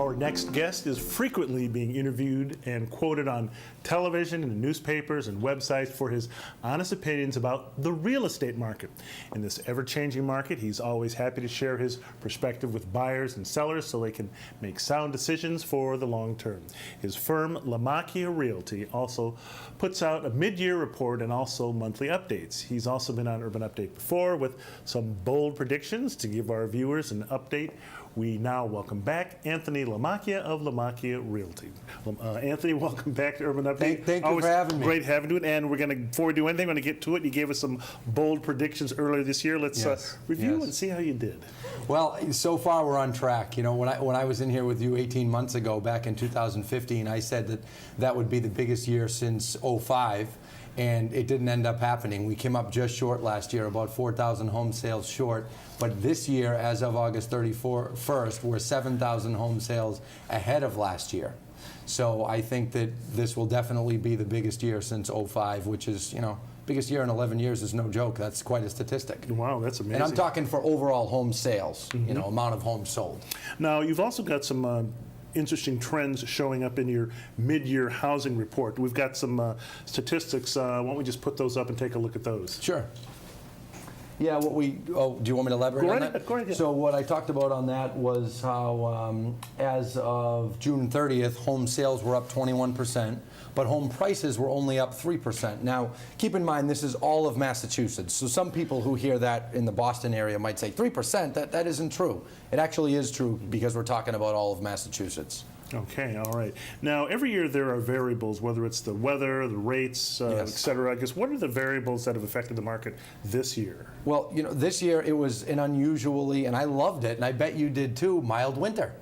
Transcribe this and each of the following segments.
Our next guest is frequently being interviewed and quoted on television and newspapers and websites for his honest opinions about the real estate market. In this ever-changing market, he's always happy to share his perspective with buyers and sellers so they can make sound decisions for the long term. His firm, Lamacchia Realty, also puts out a mid-year report and also monthly updates. He's also been on Urban Update before with some bold predictions to give our viewers an update. We now welcome back Anthony Lamacchia of Lamacchia Realty. Anthony, welcome back to Urban Update. Thank you for having me. Great having you. And we're going to, before we do anything, we're going to get to it. You gave us some bold predictions earlier this year. Let's review and see how you did. Well, so far we're on track. You know, when I was in here with you 18 months ago, back in 2015, I said that that would be the biggest year since '05. And it didn't end up happening. We came up just short last year, about 4,000 home sales short. But this year, as of August 31st, we're 7,000 home sales ahead of last year. So I think that this will definitely be the biggest year since '05, which is, you know, biggest year in 11 years is no joke. That's quite a statistic. Wow, that's amazing. And I'm talking for overall home sales, you know, amount of homes sold. Now, you've also got some interesting trends showing up in your mid-year housing report. We've got some statistics. Why don't we just put those up and take a look at those? Sure. Yeah, do you want me to elaborate on that? Go ahead. So what I talked about on that was how as of June 30th, home sales were up 21%, but home prices were only up 3%. Now, keep in mind, this is all of Massachusetts. So some people who hear that in the Boston area might say 3%, that isn't true. It actually is true because we're talking about all of Massachusetts. Okay, all right. Now, every year there are variables, whether it's the weather, the rates, et cetera. I guess, what are the variables that have affected the market this year? Well, you know, this year it was an unusually, and I loved it, and I bet you did too, mild winter.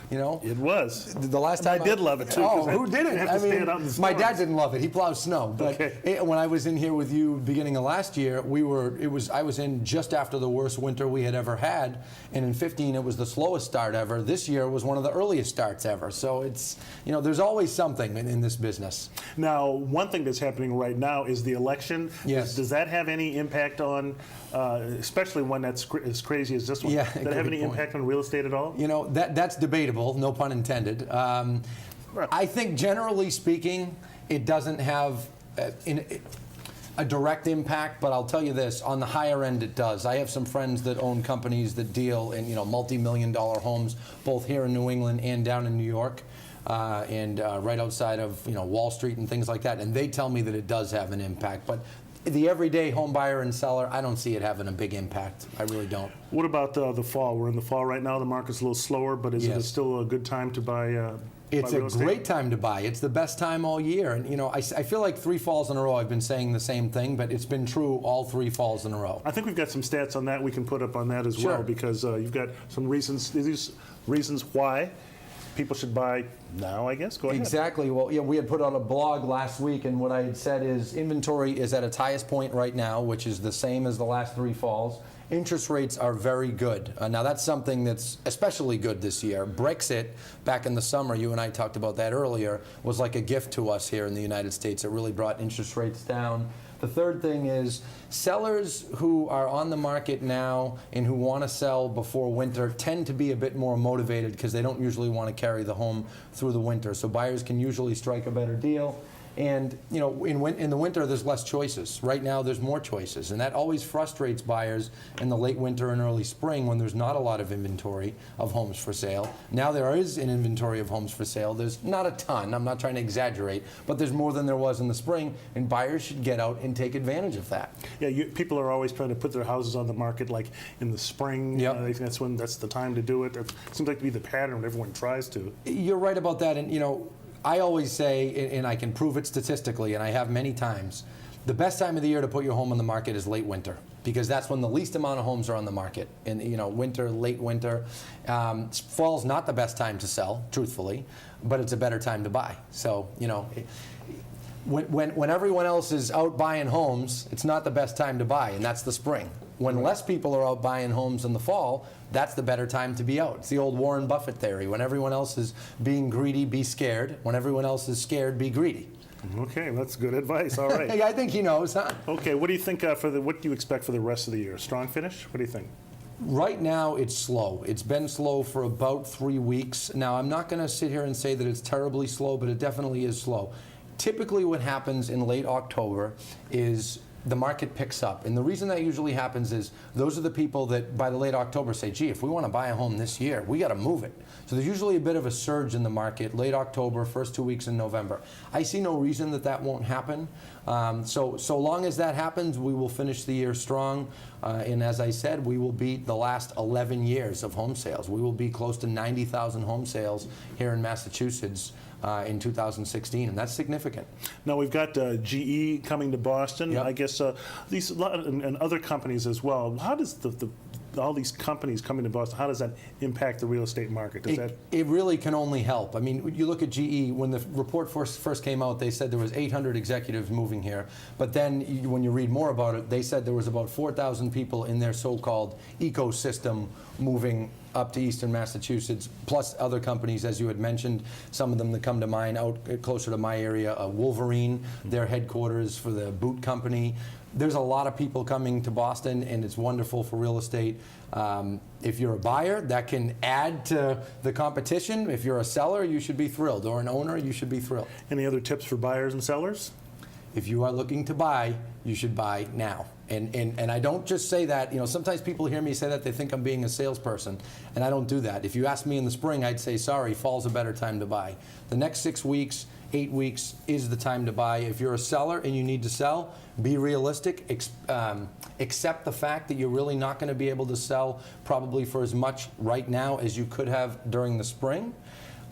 You know, it was. The last time I did love it too. Oh, who didn't? Have to stand out in the my dad didn't love it. He plows snow. But when I was in here with you beginning of last year, I was in just after the worst winter we had ever had, and in '15 it was the slowest start ever. This year was one of the earliest starts ever. So it's, you know, there's always something in this business. Now, one thing that's happening right now is the election. Yes. Does that have any impact on, especially one that's as crazy as this one? Yeah, does that have any impact on real estate at all? You know, that's debatable. No pun intended. I think generally speaking, it doesn't have a direct impact, but I'll tell you this, on the higher end it does. I have some friends that own companies that deal in, you know, multi-million-dollar homes, both here in New England and down in New York, and right outside of, you know, Wall Street and things like that, and they tell me that it does have an impact. But the everyday home buyer and seller, I don't see it having a big impact. I really don't. What about the fall? We're in the fall right now. The market's a little slower, but is it still a good time to buy? It's a great time to buy. It's the best time all year. And, you know, I feel like 3 falls in a row I've been saying the same thing, but it's been true all 3 falls in a row. I think we've got some stats on that we can put up on that as well, because you've got some reasons. These reasons why people should buy now, I guess. Go ahead. Exactly. Well, yeah, we had put out a blog last week, and what I had said is inventory is at its highest point right now, which is the same as the last 3 falls. Interest rates are very good. Now, that's something that's especially good this year. Brexit, back in the summer, you and I talked about that earlier, was like a gift to us here in the United States. It really brought interest rates down. The third thing is sellers who are on the market now and who want to sell before winter tend to be a bit more motivated because they don't usually want to carry the home through the winter. So buyers can usually strike a better deal. And, you know, in the winter, there's less choices. Right now, there's more choices. And that always frustrates buyers in the late winter and early spring when there's not a lot of inventory of homes for sale. Now there is an inventory of homes for sale. There's not a ton. I'm not trying to exaggerate. But there's more than there was in the spring. And buyers should get out and take advantage of that. Yeah, people are always trying to put their houses on the market like in the spring. Yep. They think that's the time to do it. It seems like to be the pattern everyone tries to. You're right about that. And, you know, I always say, and I can prove it statistically, and I have many times, the best time of the year to put your home on the market is late winter, because that's when the least amount of homes are on the market. And, you know, winter, late winter. Fall's not the best time to sell, truthfully, but it's a better time to buy. So, you know, when everyone else is out buying homes, it's not the best time to buy, and that's the spring. When less people are out buying homes in the fall, that's the better time to be out. It's the old Warren Buffett theory. When everyone else is being greedy, be scared. When everyone else is scared, be greedy. Okay, that's good advice. All right. I think he knows, huh? Okay, what do you think what do you expect for the rest of the year? Strong finish? What do you think? Right now, it's slow. It's been slow for about 3 weeks. Now, I'm not going to sit here and say that it's terribly slow, but it definitely is slow. Typically, what happens in late October is the market picks up. And the reason that usually happens is those are the people that by the late October say, gee, if we want to buy a home this year, we got to move it. So there's usually a bit of a surge in the market, late October, first 2 weeks in November. I see no reason that that won't happen. So long as that happens, we will finish the year strong. And as I said, we will beat the last 11 years of home sales. We will be close to 90,000 home sales here in Massachusetts in 2016, and that's significant. Now we've got GE coming to Boston. Yep. I guess these and other companies as well. How does all these companies coming to Boston, how does that impact the real estate market? It really can only help. I mean, you look at GE, when the report first came out, they said there was 800 executives moving here. But then when you read more about it, they said there was about 4,000 people in their so-called ecosystem moving up to eastern Massachusetts, plus other companies, as you had mentioned, some of them that come to mind out closer to my area, Wolverine, their headquarters for the boot company. There's a lot of people coming to Boston, and it's wonderful for real estate. If you're a buyer, that can add to the competition. If you're a seller, you should be thrilled, or an owner, you should be thrilled. Any other tips for buyers and sellers? If you are looking to buy, you should buy now. And I don't just say that, sometimes people hear me say that, they think I'm being a salesperson, and I don't do that. If you asked me in the spring, I'd say, sorry, fall's a better time to buy. The next 6 weeks, 8 weeks is the time to buy. If you're a seller and you need to sell, be realistic. Accept the fact that you're really not going to be able to sell probably for as much right now as you could have during the spring.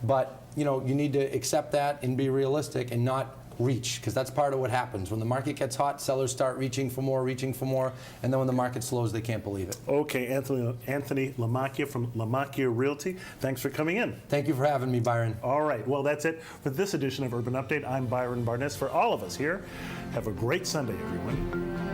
But you need to accept that and be realistic and not reach, because that's part of what happens. When the market gets hot, sellers start reaching for more, and then when the market slows, they can't believe it. Okay, Anthony Lamacchia from Lamacchia Realty, thanks for coming in. Thank you for having me, Byron. All right, well, that's it for this edition of Urban Update. I'm Byron Barnett. For all of us here, have a great Sunday, everyone.